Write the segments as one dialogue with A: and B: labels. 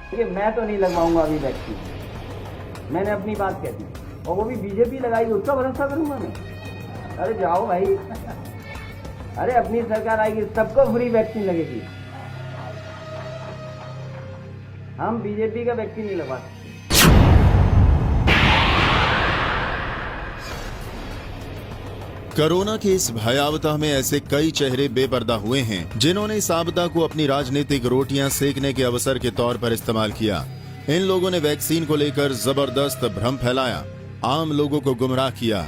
A: देखिए, मैं तो नहीं लगवाऊंगा अभी वैक्सीन। मैंने अपनी बात कह दी, और वो भी बीजेपी लगाएगी, उसका भरोसा करूंगा मैं? अरे जाओ भाई, अरे अपनी सरकार आएगी, सबको फ्री वैक्सीन लगेगी। हम बीजेपी का वैक्सीन नहीं लगवा सकते।
B: कोरोना की इस भयावता में ऐसे कई चेहरे बेपर्दा हुए हैं जिन्होंने इस आपदा को अपनी राजनीतिक रोटियां सेकने के अवसर के तौर पर इस्तेमाल किया। इन लोगों ने वैक्सीन को लेकर जबरदस्त भ्रम फैलाया, आम लोगों को गुमराह किया,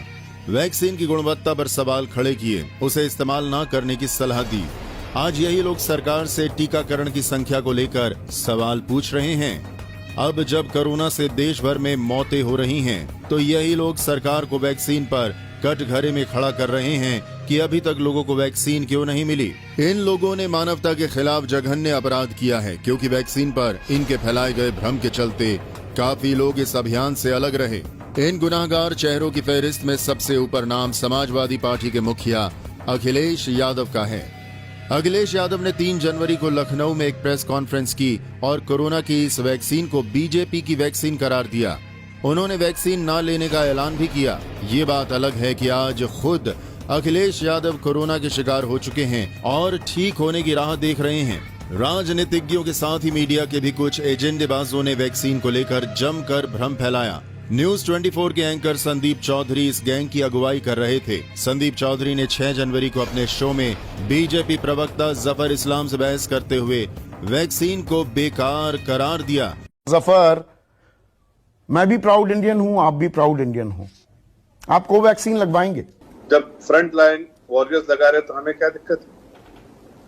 B: वैक्सीन की गुणवत्ता पर सवाल खड़े किए, उसे इस्तेमाल न करने की सलाह दी। आज यही लोग सरकार से टीकाकरण की संख्या को लेकर सवाल पूछ रहे हैं। अब जब कोरोना से देश भर में मौतें हो रही हैं, तो यही लोग सरकार को वैक्सीन पर कटघरे में खड़ा कर रहे हैं कि अभी तक लोगों को वैक्सीन क्यों नहीं मिली। इन लोगों ने मानवता के खिलाफ जघन्य अपराध किया है, क्योंकि वैक्सीन पर इनके फैलाए गए भ्रम के चलते काफी लोग इस अभियान से अलग रहे। इन गुनाहगार चेहरों की फहरिस्त में सबसे ऊपर नाम समाजवादी पार्टी के मुखिया अखिलेश यादव का है। अखिलेश यादव ने 3 जनवरी को लखनऊ में एक प्रेस कॉन्फ्रेंस की और कोरोना की इस वैक्सीन को बीजेपी की वैक्सीन करार दिया। उन्होंने वैक्सीन न लेने का ऐलान भी किया। ये बात अलग है कि आज खुद अखिलेश यादव कोरोना के शिकार हो चुके हैं और ठीक होने की राह देख रहे हैं। राजनीतिज्ञों के साथ ही मीडिया के भी कुछ एजेंडेबाजों ने वैक्सीन को लेकर जमकर भ्रम फैलाया। न्यूज 24 के एंकर संदीप चौधरी इस गैंग की अगुवाई कर रहे थे। संदीप चौधरी ने 6 जनवरी को अपने शो में बीजेपी प्रवक्ता जफर इस्लाम से बहस करते हुए वैक्सीन को बेकार करार दिया।
C: जफर, मैं भी प्राउड इंडियन हूं, आप भी प्राउड इंडियन हो। आप कोवैक्सीन लगवाएंगे?
D: जब फ्रंट लाइन वॉरियर्स लगा रहे तो हमें क्या दिक्कत है?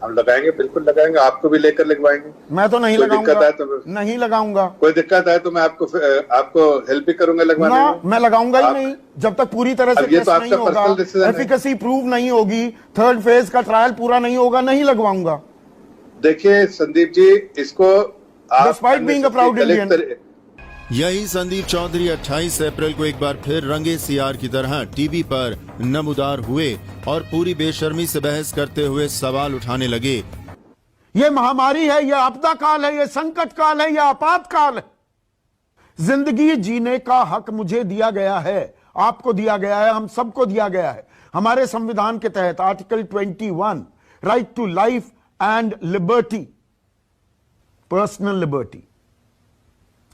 D: हम लगाएंगे, बिल्कुल लगाएंगे, आपको भी लेकर लगवाएंगे।
C: मैं तो नहीं लगाऊंगा। दिक्कत है तो नहीं लगाऊंगा।
D: कोई दिक्कत है तो मैं आपको हेल्प भी करूंगा लगवाने में।
C: मैं लगाऊंगा ही नहीं जब तक पूरी तरह से टेस्ट नहीं होगा, एफिकेसी प्रूव नहीं होगी, 3rd फेज का ट्रायल पूरा नहीं होगा, नहीं लगवाऊंगा।
D: देखिए संदीप जी, इसको
C: despite being a proud Indian,
B: यही संदीप चौधरी 28 अप्रैल को एक बार फिर रंगे सियार की तरह टीवी पर नमूदार हुए और पूरी बेशर्मी से बहस करते हुए सवाल उठाने लगे।
C: ये महामारी है, ये आपदा काल है, ये संकट काल है, ये आपातकाल है। जिंदगी जीने का हक मुझे दिया गया है, आपको दिया गया है, हम सबको दिया गया है। हमारे संविधान के तहत article 21, right to life and liberty, personal liberty,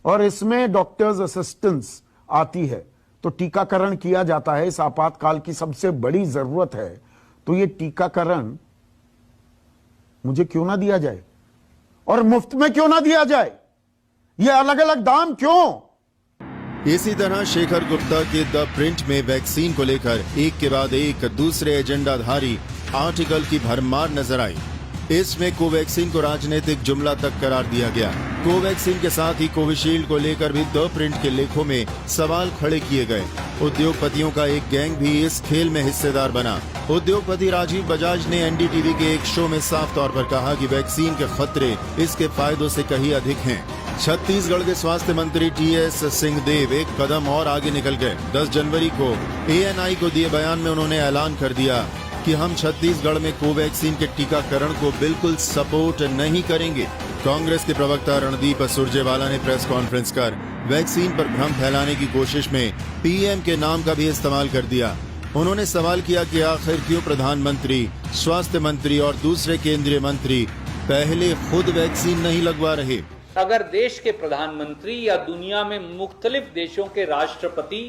C: और इसमें डॉक्टर्स असिस्टेंस आती है, तो टीकाकरण किया जाता है। इस आपातकाल की सबसे बड़ी जरूरत है, तो ये टीकाकरण मुझे क्यों ना दिया जाए, और मुफ्त में क्यों ना दिया जाए? ये अलग अलग दाम क्यों?
B: इसी तरह शेखर गुप्ता के द प्रिंट में वैक्सीन को लेकर एक के बाद एक दूसरे एजेंडाधारी आर्टिकल की भरमार नजर आई। इसमें कोवैक्सीन को राजनीतिक जुमला तक करार दिया गया। कोवैक्सीन के साथ ही कोविशील्ड को लेकर भी द प्रिंट के लेखों में सवाल खड़े किए गए। उद्योगपतियों का एक गैंग भी इस खेल में हिस्सेदार बना। उद्योगपति राजीव बजाज ने एनडीटीवी के एक शो में साफ तौर पर कहा कि वैक्सीन के खतरे इसके फायदों से कहीं अधिक हैं। छत्तीसगढ़ के स्वास्थ्य मंत्री टीएस सिंहदेव एक कदम और आगे निकल गए। 10 जनवरी को एएनआई को दिए बयान में उन्होंने ऐलान कर दिया कि हम छत्तीसगढ़ में कोवैक्सीन के टीकाकरण को बिल्कुल सपोर्ट नहीं करेंगे। कांग्रेस के प्रवक्ता रणदीप सुरजेवाला ने प्रेस कॉन्फ्रेंस कर वैक्सीन पर भ्रम फैलाने की कोशिश में पीएम के नाम का भी इस्तेमाल कर दिया। उन्होंने सवाल किया कि आखिर क्यों प्रधानमंत्री, स्वास्थ्य मंत्री और दूसरे केंद्रीय मंत्री पहले खुद वैक्सीन नहीं लगवा रहे।
E: अगर देश के प्रधानमंत्री या दुनिया में मुख्तलिफ देशों के राष्ट्रपति,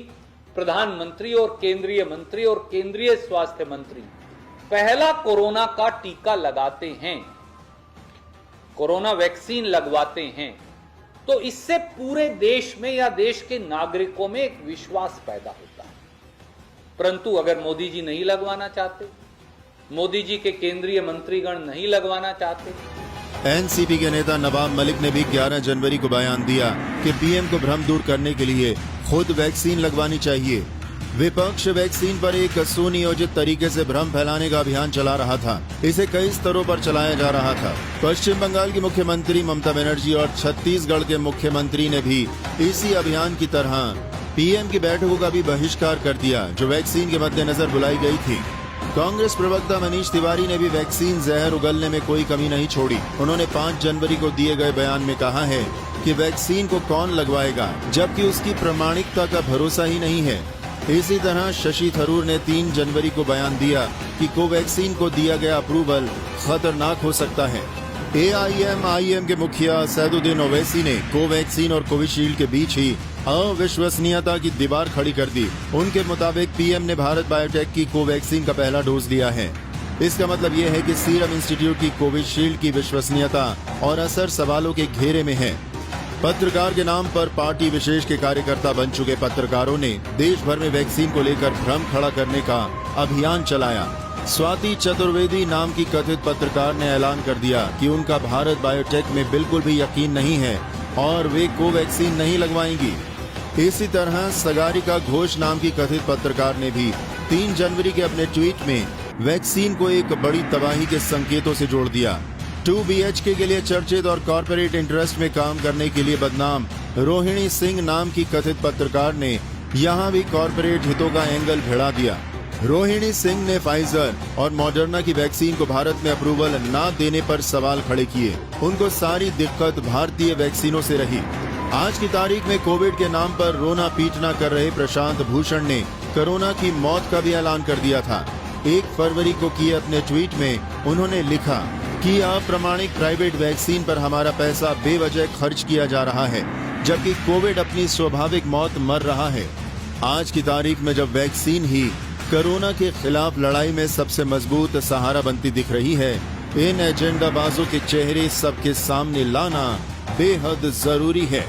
E: प्रधानमंत्री और केंद्रीय मंत्री और केंद्रीय स्वास्थ्य मंत्री पहला कोरोना का टीका लगाते हैं, कोरोना वैक्सीन लगवाते हैं, तो इससे पूरे देश में या देश के नागरिकों में एक विश्वास पैदा होता है। परंतु अगर मोदी जी नहीं लगवाना चाहते, मोदी जी के केंद्रीय मंत्रीगण नहीं लगवाना चाहते।
B: एनसीपी के नेता नवाब मलिक ने भी 11 जनवरी को बयान दिया कि पीएम को भ्रम दूर करने के लिए खुद वैक्सीन लगवानी चाहिए। विपक्ष वैक्सीन पर एक सुनियोजित तरीके से भ्रम फैलाने का अभियान चला रहा था। इसे कई स्तरों पर चलाया जा रहा था। पश्चिम बंगाल की मुख्यमंत्री ममता बनर्जी और छत्तीसगढ़ के मुख्यमंत्री ने भी इसी अभियान की तरह पीएम की बैठकों का भी बहिष्कार कर दिया, जो वैक्सीन के मद्देनजर बुलाई गई थी। कांग्रेस प्रवक्ता मनीष तिवारी ने भी वैक्सीन जहर उगलने में कोई कमी नहीं छोड़ी। उन्होंने 5 जनवरी को दिए गए बयान में कहा है कि वैक्सीन को कौन लगवाएगा, जबकि उसकी प्रामाणिकता का भरोसा ही नहीं है। इसी तरह शशि थरूर ने 3 जनवरी को बयान दिया कि कोवैक्सीन को दिया गया अप्रूवल खतरनाक हो सकता है। AIM के मुखिया सैदुद्दीन ओवैसी ने कोवैक्सीन और कोविशील्ड के बीच ही अविश्वसनीयता की दीवार खड़ी कर दी। उनके मुताबिक पीएम ने भारत बायोटेक की कोवैक्सीन का पहला डोज लिया है। इसका मतलब यह है कि सीरम इंस्टीट्यूट की कोविशील्ड की विश्वसनीयता और असर सवालों के घेरे में है। पत्रकार के नाम पर पार्टी विशेष के कार्यकर्ता बन चुके पत्रकारों ने देश भर में वैक्सीन को लेकर भ्रम खड़ा करने का अभियान चलाया। स्वाति चतुर्वेदी नाम की कथित पत्रकार ने ऐलान कर दिया कि उनका भारत बायोटेक में बिल्कुल भी यकीन नहीं है और वे कोवैक्सीन नहीं लगवाएंगी। इसी तरह सगारिका घोष नाम की कथित पत्रकार ने भी 3 जनवरी के अपने ट्वीट में वैक्सीन को एक बड़ी तबाही के संकेतों से जोड़ दिया। 2 BHK के लिए चर्चित और कॉर्पोरेट इंटरेस्ट में काम करने के लिए बदनाम रोहिणी सिंह नाम की कथित पत्रकार ने यहां भी कॉर्पोरेट हितों का एंगल भिड़ा दिया। रोहिणी सिंह ने फाइजर और मॉडर्ना की वैक्सीन को भारत में अप्रूवल न देने पर सवाल खड़े किए। उनको सारी दिक्कत भारतीय वैक्सीनों से रही। आज की तारीख में कोविड के नाम पर रोना पीटना कर रहे प्रशांत भूषण ने कोरोना की मौत का भी ऐलान कर दिया था। 1 फरवरी को किए अपने ट्वीट में उन्होंने लिखा कि अप्रमाणिक प्राइवेट वैक्सीन पर हमारा पैसा बेवजह खर्च किया जा रहा है, जबकि कोविड अपनी स्वाभाविक मौत मर रहा है। आज की तारीख में जब वैक्सीन ही कोरोना के खिलाफ लड़ाई में सबसे मजबूत सहारा बनती दिख रही है, इन एजेंडाबाजों के चेहरे सबके सामने लाना बेहद जरूरी है।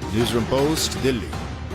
B: Newsroom post, Delhi.